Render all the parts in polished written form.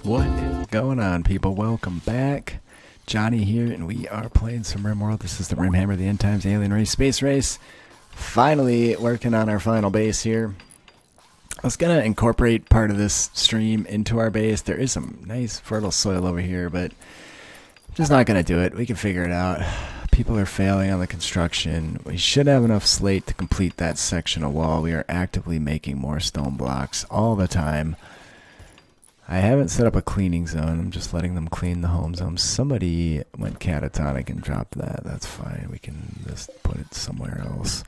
What is going on, people? Welcome back. Johnny here, and we are playing some RimWorld. This is the Rimhammer, the End Times Alien Race Space Race. Finally working on our final base here. I was going to incorporate part of this stream into our base. There is some nice fertile soil over here, but I'm just not going to do it. We can figure it out. People are failing on the construction. We should have enough slate to complete that section of wall. We are actively making more stone blocks all the time. I haven't set up a cleaning zone. I'm just letting them clean the home zone. Somebody went catatonic and dropped that. That's fine. We can just put it somewhere else.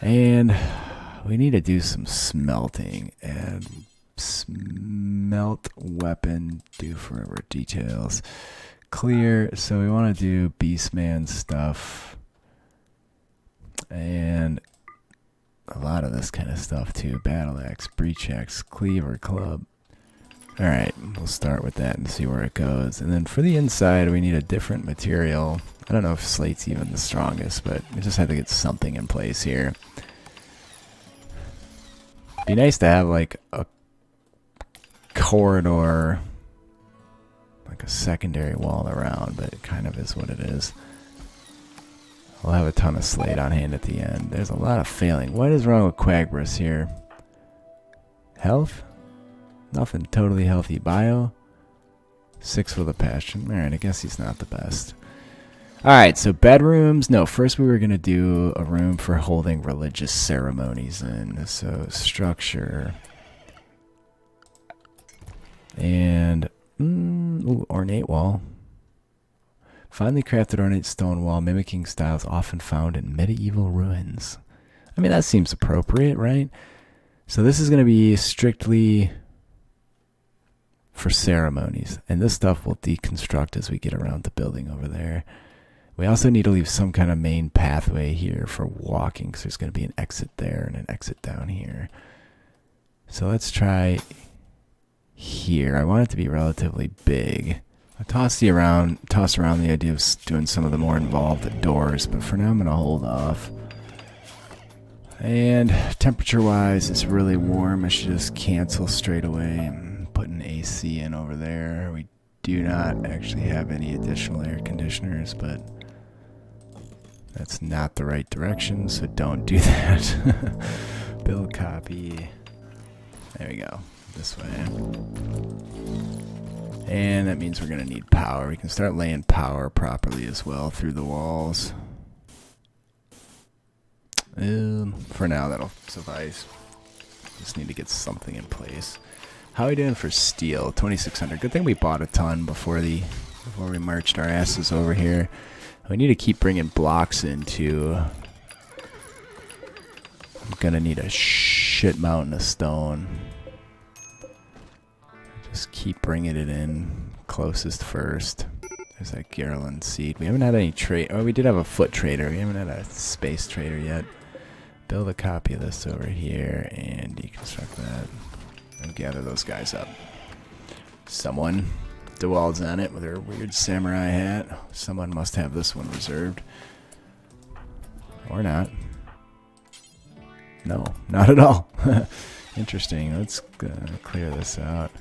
And we need to do some smelting. And smelt weapon, do forever details. Clear. So we want to do Beastman stuff. And a lot of this kind of stuff too. Battle axe, breach axe, cleaver, club. Alright, we'll start with that and see where it goes. And then for the inside, we need a different material. I don't know if slate's even the strongest, but we just have to get something in place here. Be nice to have like a corridor, like a secondary wall around, but it kind of is what it is. We'll have a ton of slate on hand at the end. There's a lot of failing. What is wrong with Quagbrus here? Health? Nothing totally healthy. Bio. 6 with a passion. Alright, I guess he's not the best. Alright, so bedrooms. No, first we were going to do a room for holding religious ceremonies in. So structure. And ooh, ornate wall. Finely crafted ornate stone wall mimicking styles often found in medieval ruins. I mean, that seems appropriate, right? So this is going to be strictly for ceremonies, and this stuff will deconstruct as we get around the building over there. We also need to leave some kind of main pathway here for walking, because there's going to be an exit there and an exit down here. So let's try here. I want it to be relatively big. I tossed around the idea of doing some of the more involved doors, but for now I'm going to hold off. And temperature-wise, it's really warm. I should just cancel straight away. Put an AC in over there. We do not actually have any additional air conditioners, but that's not the right direction, so don't do that. Build copy. There we go. This way. And that means we're going to need power. We can start laying power properly as well through the walls. For now, that'll suffice. Just need to get something in place. How are we doing for steel? 2,600. Good thing we bought a ton before we marched our asses over here. We need to keep bringing blocks in too. I'm gonna need a shit mountain of stone. Just keep bringing it in closest first. There's that Garland seed. We haven't had any trade. Oh, we did have a foot trader. We haven't had a space trader yet. Build a copy of this over here and deconstruct that. And gather those guys up. Someone, DeWald's on it with her weird samurai hat. Someone must have this one reserved. Or not. No, not at all. Interesting. Let's clear this out.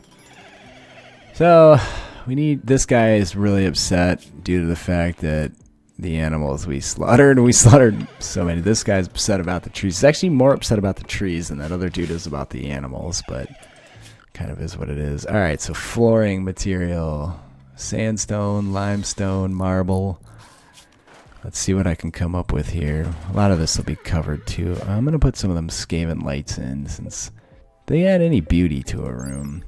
So, we need, this guy is really upset due to the fact that the animals we slaughtered so many. This guy's upset about the trees. He's actually more upset about the trees than that other dude is about the animals, but kind of is what it is. Alright, so flooring material. Sandstone, limestone, marble. Let's see what I can come up with here. A lot of this will be covered too. I'm going to put some of them Skaven lights in since they add any beauty to a room.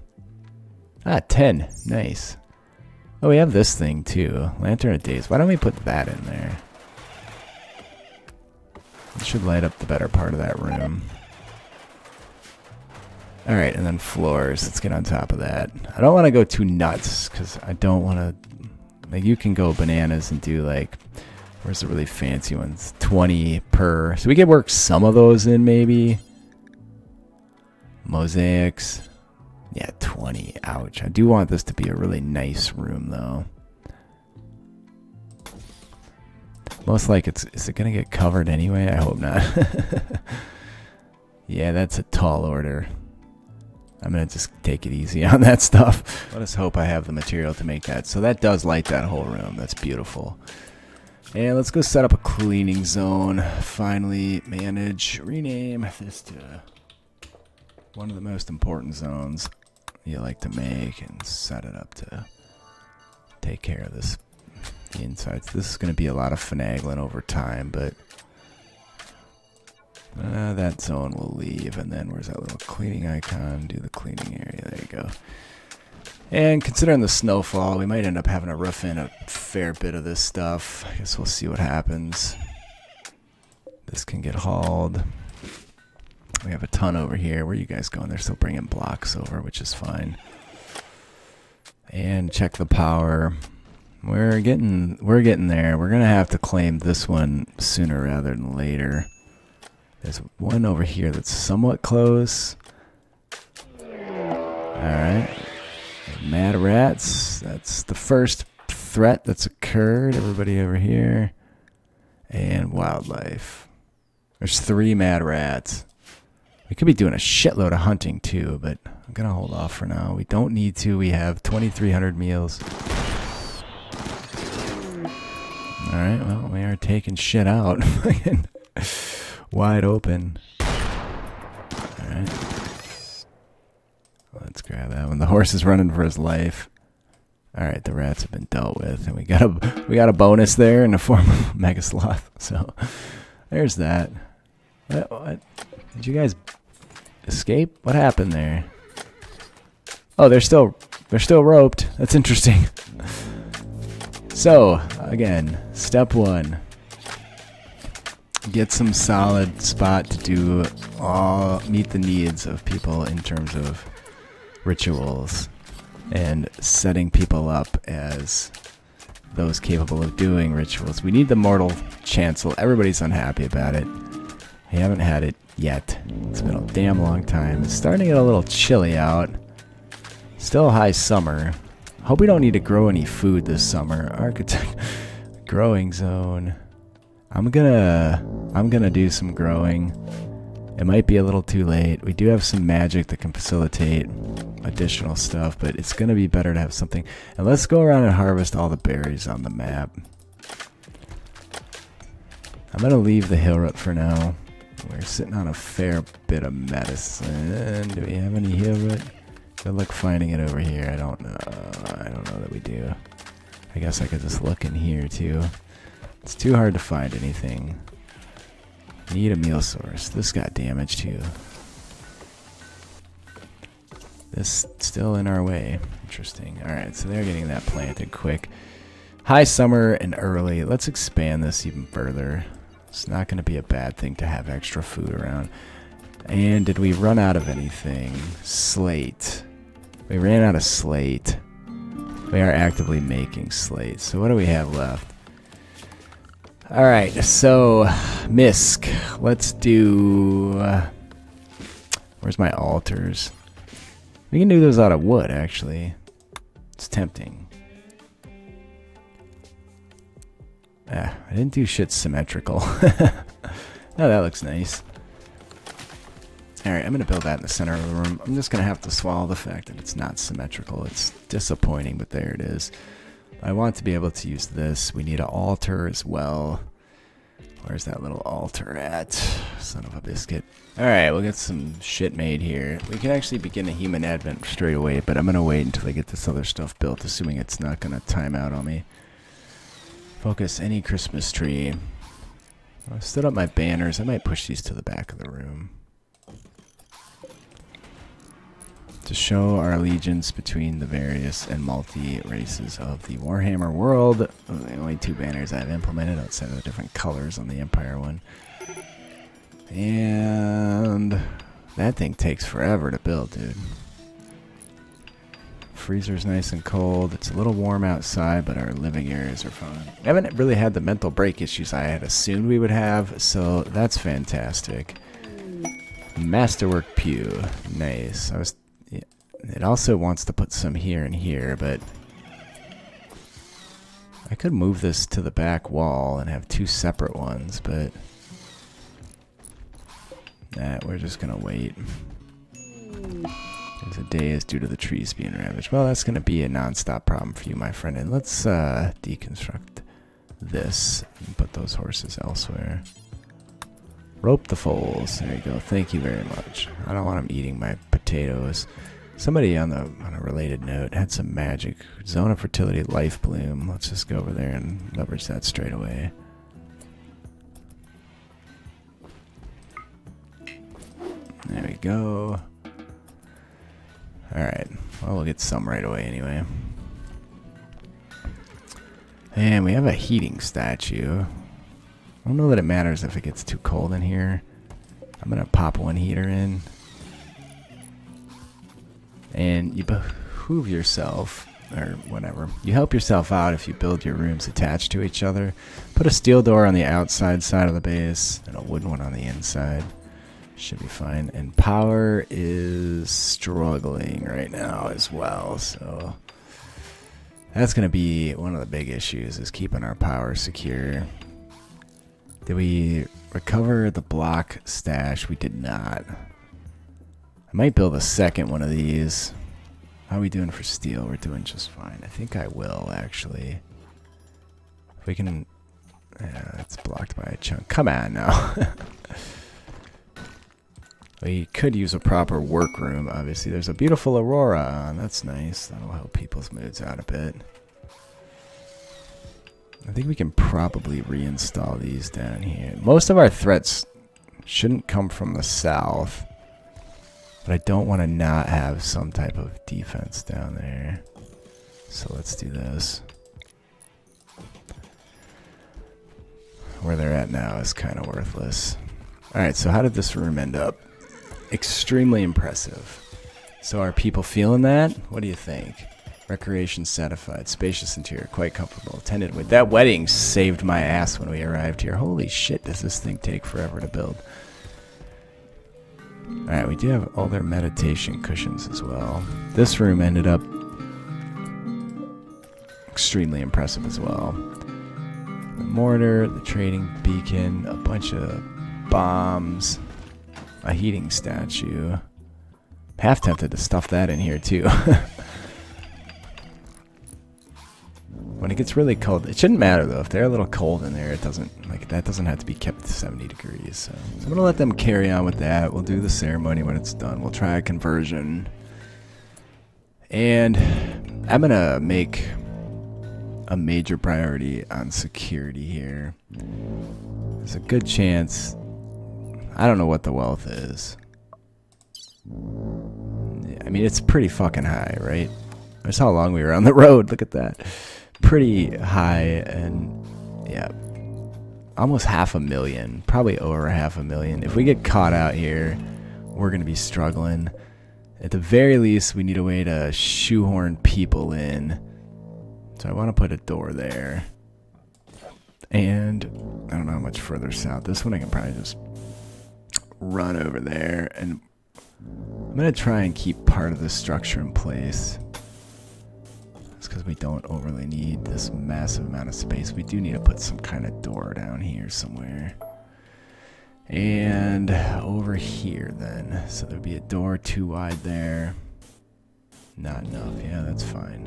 Ah, 10. Nice. Oh, we have this thing too. Lantern of Days. Why don't we put that in there? It should light up the better part of that room. Alright, and then floors. Let's get on top of that. I don't want to go too nuts, because I don't want to... Like, you can go bananas and do, like... Where's the really fancy ones? 20 per... So we could work some of those in, maybe. Mosaics. Yeah, 20. Ouch. I do want this to be a really nice room, though. Most like is it going to get covered anyway? I hope not. Yeah, that's a tall order. I'm going to just take it easy on that stuff. Let us hope I have the material to make that. So that does light that whole room. That's beautiful. And let's go set up a cleaning zone. Finally, manage, rename this to one of the most important zones you like to make and set it up to take care of this. The insides. This is going to be a lot of finagling over time, but that zone will leave. And then where's that little cleaning icon? Do the cleaning area. There you go. And considering the snowfall, we might end up having to roof in a fair bit of this stuff. I guess we'll see what happens. This can get hauled. We have a ton over here. Where are you guys going? They're still bringing blocks over, which is fine. And check the power. We're getting there. We're gonna have to claim this one sooner rather than later. There's one over here that's somewhat close. Alright. Mad rats. That's the first threat that's occurred. Everybody over here. And wildlife. There's 3 mad rats. We could be doing a shitload of hunting too, but I'm gonna hold off for now. We don't need to. We have 2,300 meals. Alright, well, we are taking shit out. Wide open. Alright. Let's grab that one. The horse is running for his life. Alright, the rats have been dealt with. And we got a bonus there in the form of Mega Sloth. So, there's that. What? Did you guys escape? What happened there? Oh, they're still roped. That's interesting. So, again, step 1. Get some solid spot to do meet the needs of people in terms of rituals and setting people up as those capable of doing rituals. We need the mortal chancel. Everybody's unhappy about it. We haven't had it yet. It's been a damn long time. It's starting to get a little chilly out. Still high summer. Hope we don't need to grow any food this summer. Architect growing zone. I'm gonna do some growing. It might be a little too late. We do have some magic that can facilitate additional stuff, but it's gonna be better to have something. And let's go around and harvest all the berries on the map. I'm gonna leave the hill root for now. We're sitting on a fair bit of medicine. Do we have any hill root? Good luck finding it over here. I don't know. I don't know that we do. I guess I could just look in here too. It's too hard to find anything. Need a meal source. This got damaged too. This still in our way. Interesting. Alright, so they're getting that planted quick. High summer and early. Let's expand this even further. It's not going to be a bad thing to have extra food around. And did we run out of anything? Slate. We ran out of slate. We are actively making slate. So what do we have left? Alright, so misc. Let's do... where's my altars? We can do those out of wood, actually. It's tempting. I didn't do shit symmetrical. No, that looks nice. Alright, I'm going to build that in the center of the room. I'm just going to have to swallow the fact that it's not symmetrical. It's disappointing, but there it is. I want to be able to use this. We need an altar as well. Where's that little altar at? Son of a biscuit. Alright, we'll get some shit made here. We can actually begin a human advent straight away, but I'm going to wait until I get this other stuff built, assuming it's not going to time out on me. Focus any Christmas tree. I stood up my banners. I might push these to the back of the room. To show our allegiance between the various and multi-races of the Warhammer world. The only 2 banners I've implemented outside of the different colors on the Empire one. And that thing takes forever to build, dude. Freezer's nice and cold. It's a little warm outside, but our living areas are fine. I haven't really had the mental break issues I had assumed we would have, so that's fantastic. Masterwork pew. Nice. It also wants to put some here and here, but I could move this to the back wall and have 2 separate ones, but nah, we're just gonna wait. As a day is due to the trees being ravaged. Well, that's going to be a non-stop problem for you, my friend. And let's deconstruct this and put those horses elsewhere. Rope the foals. There you go. Thank you very much. I don't want them eating my potatoes. Somebody on a related note had some magic. Zone of fertility, life bloom. Let's just go over there and leverage that straight away. There we go. Alright. Well, we'll get some right away anyway. And we have a heating statue. I don't know that it matters if it gets too cold in here. I'm going to pop one heater in. And you behoove yourself, or whatever. You help yourself out if you build your rooms attached to each other. Put a steel door on the outside side of the base and a wooden one on the inside. Should be fine. And power is struggling right now as well, so that's going to be one of the big issues, is keeping our power secure. Did we recover the block stash? We did not. I might build a second one of these. How are we doing for steel? We're doing just fine. I think I will, actually. If we can... Yeah, it's blocked by a chunk. Come on now. We could use a proper workroom, obviously. There's a beautiful aurora on. That's nice. That'll help people's moods out a bit. I think we can probably reinstall these down here. Most of our threats shouldn't come from the south. But I don't want to not have some type of defense down there. So let's do this. Where they're at now is kind of worthless. Alright, so how did this room end up? Extremely impressive. So are people feeling that? What do you think? Recreation satisfied. Spacious interior. Quite comfortable. Attended with. That wedding saved my ass when we arrived here. Holy shit, does this thing take forever to build. Alright, we do have all their meditation cushions as well. This room ended up extremely impressive as well. The mortar, the trading beacon, a bunch of bombs, a heating statue. Half tempted to stuff that in here too. When it gets really cold, it shouldn't matter though. If they're a little cold in there, it doesn't, like, that doesn't have to be kept to 70 degrees. So I'm gonna let them carry on with that. We'll do the ceremony when it's done. We'll try a conversion. And I'm gonna make a major priority on security here. There's a good chance, I don't know what the wealth is. I mean, it's pretty fucking high, right? That's how long we were on the road. Look at that. Pretty high, and yeah, almost 500,000, probably over 500,000. If we get caught out here, we're gonna be struggling. At the very least, we need a way to shoehorn people in. So I want to put a door there, and I don't know how much further south. This one I can probably just run over there, and I'm gonna try and keep part of the structure in place. Because we don't overly need this massive amount of space. We do need to put some kind of door down here somewhere. And over here then. So there'd be a door too wide there. Not enough. Yeah, that's fine.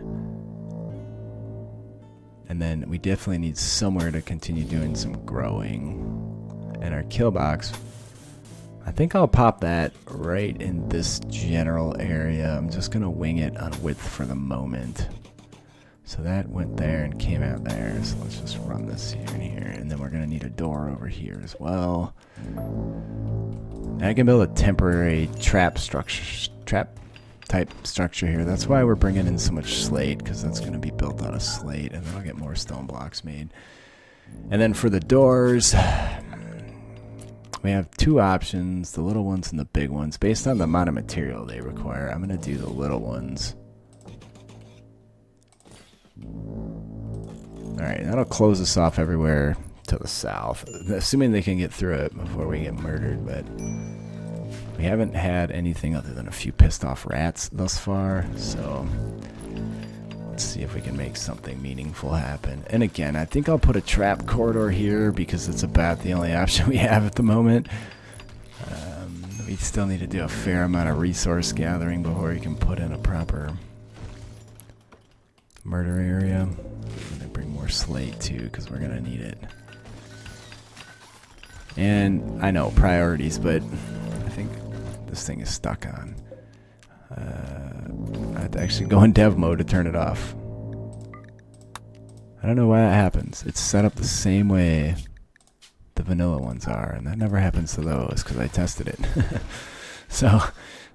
And then we definitely need somewhere to continue doing some growing. And our kill box, I think I'll pop that right in this general area. I'm just going to wing it on width for the moment. So that went there and came out there. So let's just run this here and here. And then we're going to need a door over here as well. And I can build a temporary trap type structure here. That's why we're bringing in so much slate, because that's going to be built out of slate. And then I'll get more stone blocks made. And then for the doors, we have two options, the little ones and the big ones. Based on the amount of material they require, I'm going to do the little ones. Alright, that'll close us off everywhere to the south. Assuming they can get through it before we get murdered, but we haven't had anything other than a few pissed off rats thus far, so let's see if we can make something meaningful happen. And again, I think I'll put a trap corridor here because it's about the only option we have at the moment. We still need to do a fair amount of resource gathering before we can put in a proper murder area. I'm gonna bring more slate too, because we're gonna need it. And I know priorities, but I think this thing is stuck on. I have to actually go in dev mode to turn it off. I don't know why that happens. It's set up the same way the vanilla ones are, and that never happens to those because I tested it. So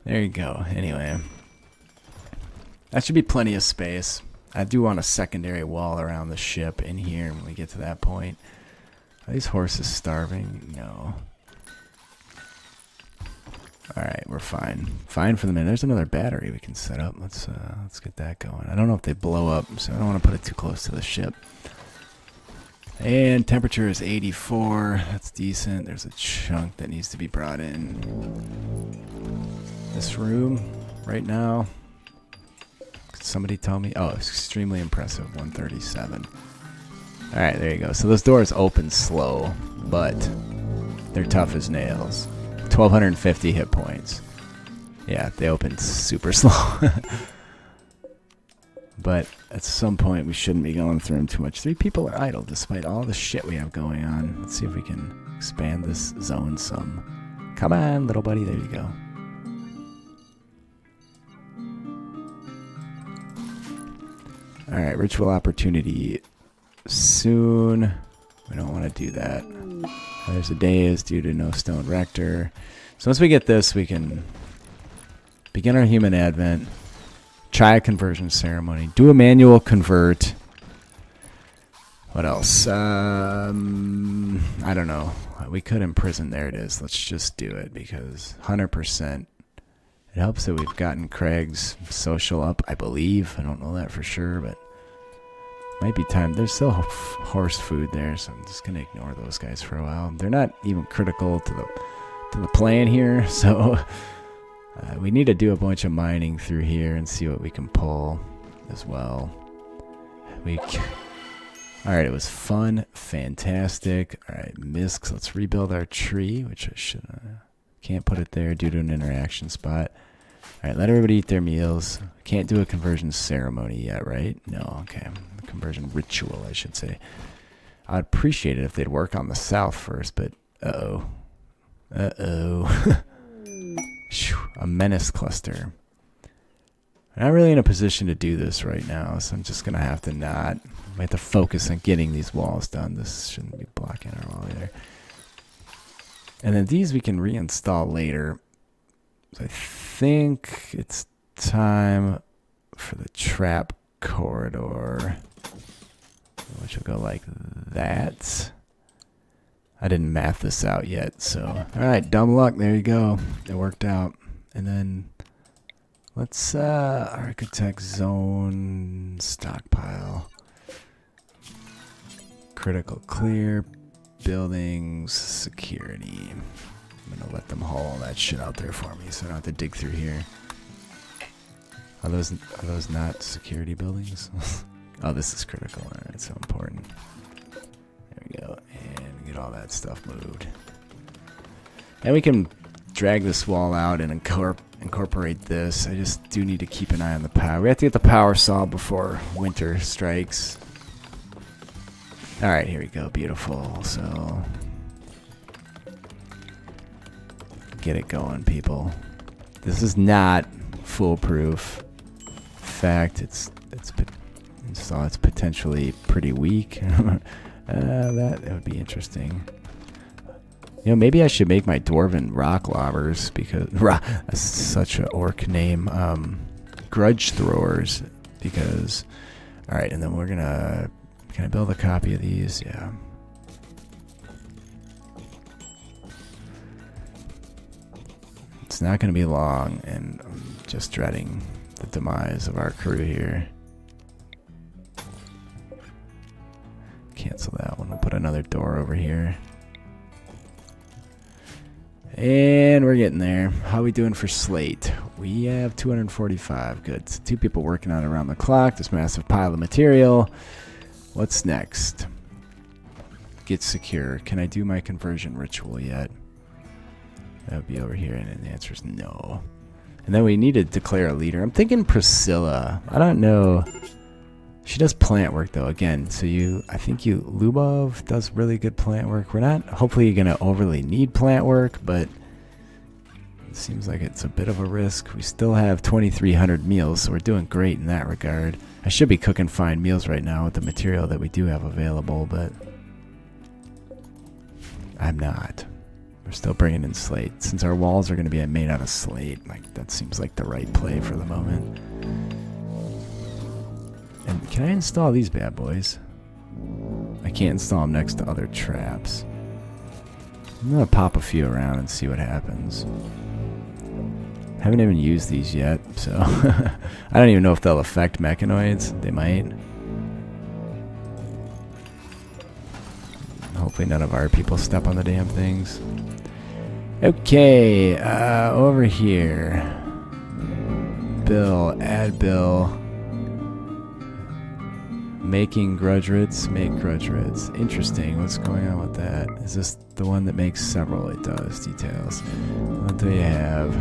there you go. Anyway, that should be plenty of space. I do want a secondary wall around the ship in here when we get to that point. Are these horses starving? No. Alright, we're fine. Fine for the minute. There's another battery we can set up. Let's get that going. I don't know if they blow up, so I don't want to put it too close to the ship. And temperature is 84. That's decent. There's a chunk that needs to be brought in. This room right now. Could somebody tell me? Oh, it's extremely impressive. 137. Alright, there you go. So those doors open slow, but they're tough as nails. 1,250 hit points. Yeah, they open super slow. But at some point, we shouldn't be going through them too much. 3 people are idle despite all the shit we have going on. Let's see if we can expand this zone some. Come on, little buddy. There you go. Alright, ritual opportunity soon. We don't want to do that. There's a day is due to no stone rector. So once we get this, we can begin our human advent, try a conversion ceremony, do a manual convert. What else? I don't know. We could imprison. There it is. Let's just do it because 100%. It helps that we've gotten Craig's social up, I believe. I don't know that for sure, but might be time. There's still horse food there, so I'm just gonna ignore those guys for a while. They're not even critical to the plan here, so we need to do a bunch of mining through here and see what we can pull as well. All right, it was fun, fantastic. All right, miscs. Let's rebuild our tree, which I should can't put it there due to an interaction spot. All right, let everybody eat their meals. Can't do a conversion ceremony yet, right? No, okay. Conversion ritual, I should say. I'd appreciate it if they'd work on the south first, but uh-oh. Uh-oh. A menace cluster. I'm not really in a position to do this right now, so I'm just going to have to not. I have to focus on getting these walls done. This shouldn't be blocking our wall either. And then these we can reinstall later. So I think it's time for the trap corridor, which will go like that. I didn't math this out yet, so all right, dumb luck. There you go. It worked out. And then let's architect zone stockpile, critical clear, buildings, security. I'm gonna let them haul all that shit out there for me, so I don't have to dig through here. Are those not security buildings? Oh, this is critical. All right, so important. There we go, and get all that stuff moved. And we can drag this wall out and incorporate this. I just do need to keep an eye on the power. We have to get the power solved before winter strikes. All right, here we go. Beautiful. So get it going, people. This is not foolproof. In fact, it's potentially pretty weak. That would be interesting. You know, maybe I should make my dwarven rock lobbers because that's such an orc name. Grudge throwers because. All right, and then we're gonna. Can I build a copy of these? Yeah. It's not gonna be long, and I'm just dreading the demise of our crew here. Cancel that one. We'll put another door over here. And we're getting there. How are we doing for slate? We have 245. Good. So 2 people working on it around the clock. This massive pile of material. What's next? Get secure. Can I do my conversion ritual yet? That would be over here, and the answer is no. And then we need to declare a leader. I'm thinking Priscilla. I don't know. She does plant work though. Again, so I think Lubov does really good plant work. We're not hopefully going to overly need plant work, but it seems like it's a bit of a risk. We still have 2,300 meals, so we're doing great in that regard. I should be cooking fine meals right now with the material that we do have available, but I'm not. We're still bringing in slate. Since our walls are going to be made out of slate, like that seems like the right play for the moment. And can I install these bad boys? I can't install them next to other traps. I'm going to pop a few around and see what happens. Haven't even used these yet, so I don't even know if they'll affect mechanoids. They might. Hopefully none of our people step on the damn things. Okay, over here. Bill, add Bill. Making grudge-rits, make grudge-rits. Interesting, what's going on with that? Is this the one that makes several? It does, details. What do you have?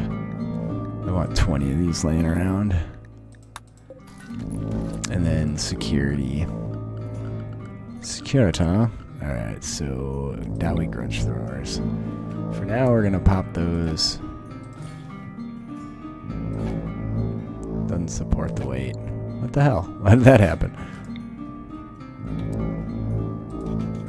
I want 20 of these laying around. And then security. Security, huh? Alright, so now we grudge throwers. For now, we're going to pop those. Doesn't support the weight. What the hell? Why did that happen?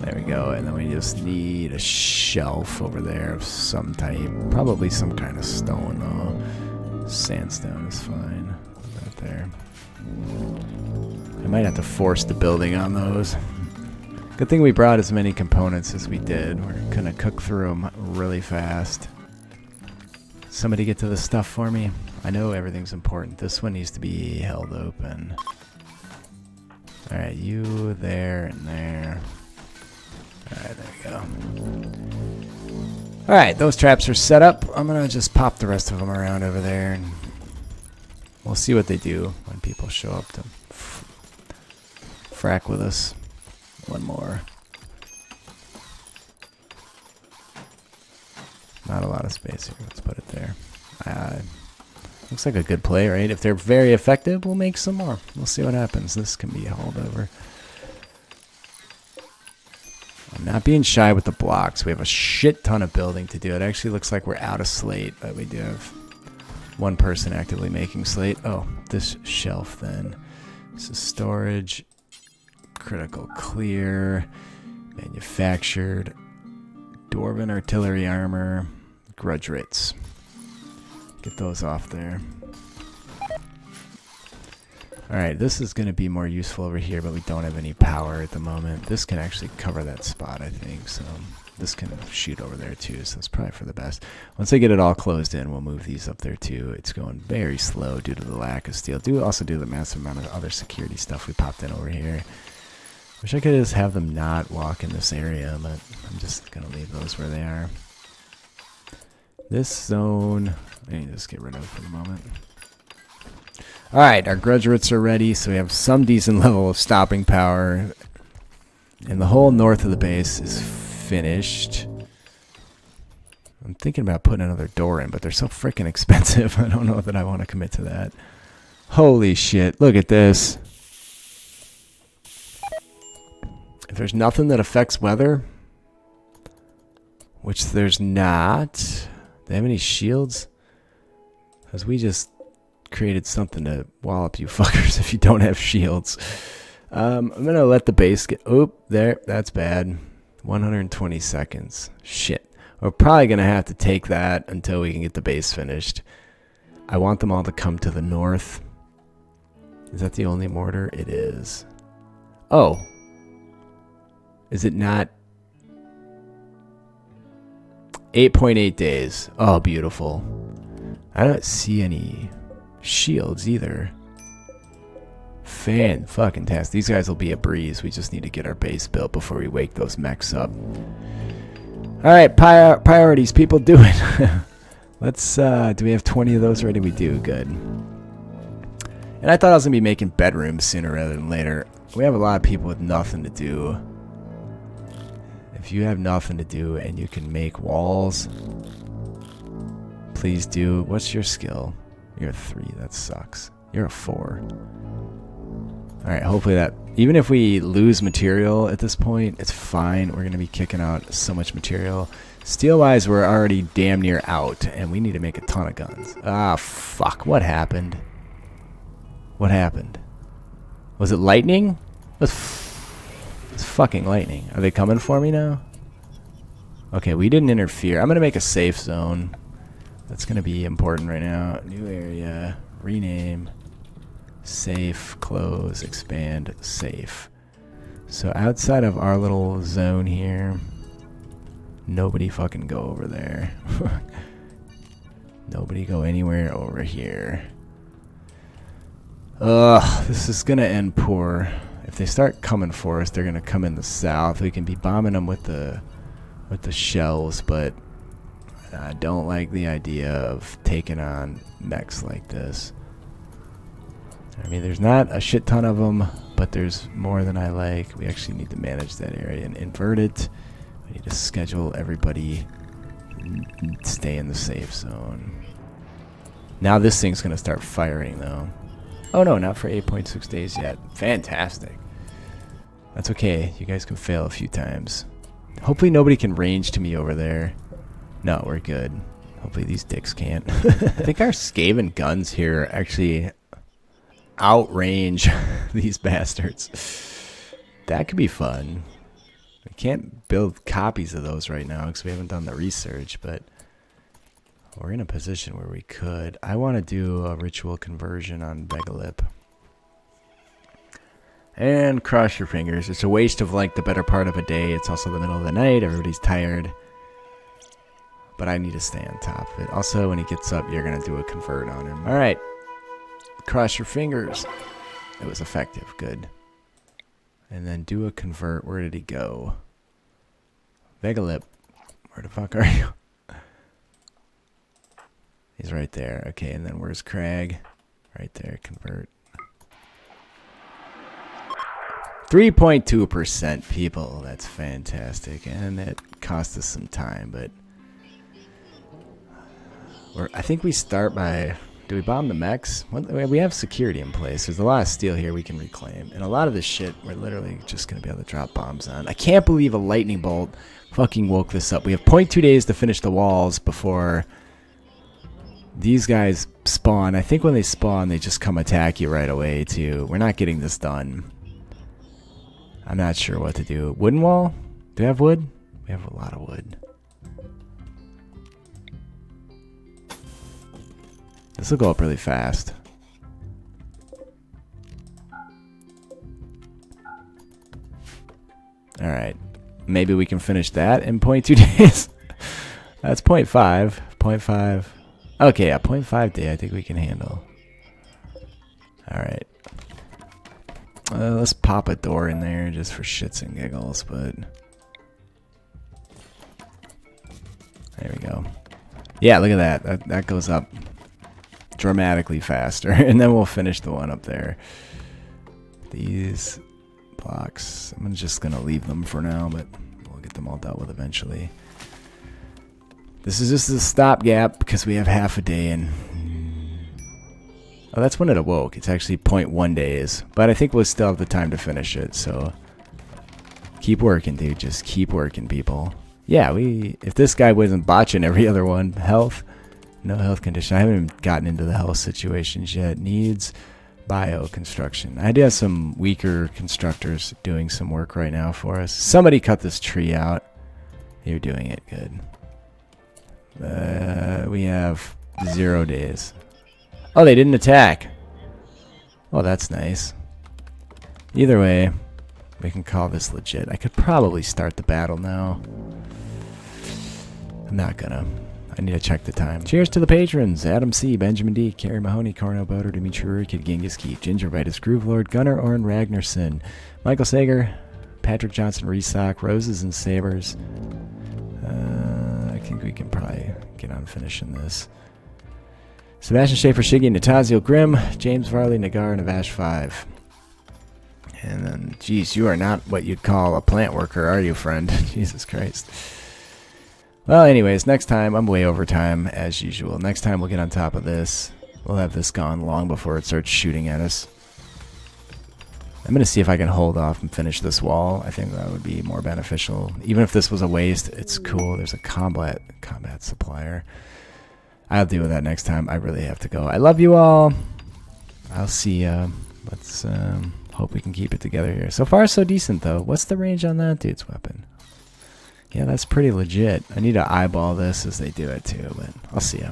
There we go, and then we just need a shelf over there of some type. Probably some kind of stone, though. Sandstone is fine. Right there. I might have to force the building on those. Good thing we brought as many components as we did. We're gonna cook through them really fast. Somebody get to the stuff for me. I know everything's important. This one needs to be held open. Alright, you there and there. Alright, there we go. Alright, those traps are set up. I'm gonna just pop the rest of them around over there, and we'll see what they do when people show up to frack with us. One more. Not a lot of space here. Let's put it there. Looks like a good play, right? If they're very effective, we'll make some more. We'll see what happens. This can be hauled over. I'm not being shy with the blocks. We have a shit ton of building to do. It actually looks like we're out of slate, but we do have one person actively making slate. Oh, this shelf then. This is storage. Critical clear. Manufactured. Dwarven artillery armor. Grudge rates. Get those off there. Alright, this is going to be more useful over here, but we don't have any power at the moment. This can actually cover that spot, I think, so this can shoot over there too, so it's probably for the best. Once I get it all closed in, we'll move these up there too. It's going very slow due to the lack of steel. Also do the massive amount of other security stuff we popped in over here. Wish I could just have them not walk in this area, but I'm just going to leave those where they are. This zone, let me just get rid of for the moment. Alright, our grudge roots are ready, so we have some decent level of stopping power. And the whole north of the base is finished. I'm thinking about putting another door in, but they're so freaking expensive. I don't know that I want to commit to that. Holy shit, look at this. If there's nothing that affects weather, which there's not. Do they have any shields? Because we just created something to wallop you fuckers if you don't have shields. I'm going to let the base get... Oop, there. That's bad. 120 seconds. Shit. We're probably going to have to take that until we can get the base finished. I want them all to come to the north. Is that the only mortar? It is. Oh. Is it not? 8.8 days. Oh, beautiful. I don't see any shields either. Fan-fucking-tastic. These guys will be a breeze. We just need to get our base built before we wake those mechs up. Alright, priorities. People do it. Let's, do we have 20 of those ready? We do. Good. And I thought I was going to be making bedrooms sooner rather than later. We have a lot of people with nothing to do. If you have nothing to do and you can make walls, please do. What's your skill? You're a 3. That sucks. You're a 4. Alright, hopefully that... Even if we lose material at this point, it's fine. We're going to be kicking out so much material. Steel-wise, we're already damn near out, and we need to make a ton of guns. Ah, fuck. What happened? What happened? Was it lightning? It's fucking lightning. Are they coming for me now? Okay, we didn't interfere. I'm going to make a safe zone. That's going to be important right now. New area. Rename. Safe. Close. Expand. Safe. So outside of our little zone here, nobody fucking go over there. Nobody go anywhere over here. Ugh, this is going to end poor. If they start coming for us, they're going to come in the south. We can be bombing them with the shells, but I don't like the idea of taking on mechs like this. I mean, there's not a shit ton of them, but there's more than I like. We actually need to manage that area and invert it. We need to schedule everybody stay in the safe zone. Now this thing's going to start firing, though. Oh no, not for 8.6 days yet. Fantastic. That's okay. You guys can fail a few times. Hopefully nobody can range to me over there. No, we're good. Hopefully these dicks can't. I think our Skaven guns here actually outrange these bastards. That could be fun. We can't build copies of those right now because we haven't done the research, but we're in a position where we could. I want to do a ritual conversion on Megalip. And cross your fingers. It's a waste of like the better part of a day. It's also the middle of the night. Everybody's tired. But I need to stay on top of it. Also, when he gets up, you're going to do a convert on him. Alright. Cross your fingers. It was effective. Good. And then do a convert. Where did he go? Megalip. Where the fuck are you? He's right there. Okay, and then where's Crag? Right there. Convert. 3.2% people. That's fantastic. And it cost us some time, but I think we start by... Do we bomb the mechs? We have security in place. There's a lot of steel here we can reclaim. And a lot of this shit we're literally just going to be able to drop bombs on. I can't believe a lightning bolt fucking woke this up. We have 0.2 days to finish the walls before these guys spawn. I think when they spawn, they just come attack you right away, too. We're not getting this done. I'm not sure what to do. Wooden wall? Do we have wood? We have a lot of wood. This will go up really fast. Alright. Maybe we can finish that in 0.2 days. That's 0.5. 0.5. Okay, yeah, 0.5 day I think we can handle. Alright. Let's pop a door in there just for shits and giggles, but... There we go. Yeah, look at that. That goes up dramatically faster. And then we'll finish the one up there. These blocks, I'm just going to leave them for now, but we'll get them all dealt with eventually. This is just a stopgap because we have half a day and... Oh, that's when it awoke. It's actually 0.1 days. But I think we'll still have the time to finish it, so... Keep working, dude. Just keep working, people. Yeah, if this guy wasn't botching every other one, health... No health condition. I haven't even gotten into the health situations yet. Needs bio construction. I do have some weaker constructors doing some work right now for us. Somebody cut this tree out. You're doing it good. We have 0 days. Oh, they didn't attack. Oh, that's nice. Either way, we can call this legit. I could probably start the battle now. I'm not gonna. I need to check the time. Cheers to the patrons. Adam C., Benjamin D., Carrie Mahoney, Cornell Boder, Dimitri Rurikid, Genghis Keith, Gingervitis, Groovelord, Gunnar Orn Ragnarsson, Michael Sager, Patrick Johnson, Resock, Roses and Sabers. I think we can probably get on finishing this. Sebastian Schaefer, Shiggy, Natazio Grimm, James Varley, Nagar, Navash 5. And then, geez, you are not what you'd call a plant worker, are you, friend? Jesus Christ. Well, anyways, next time, I'm way over time, as usual. Next time we'll get on top of this. We'll have this gone long before it starts shooting at us. I'm going to see if I can hold off and finish this wall. I think that would be more beneficial. Even if this was a waste, it's cool. There's a combat supplier. I'll deal with that next time. I really have to go. I love you all. I'll see ya. Let's hope we can keep it together here. So far, so decent, though. What's the range on that dude's weapon? Yeah, that's pretty legit. I need to eyeball this as they do it, too, but I'll see ya.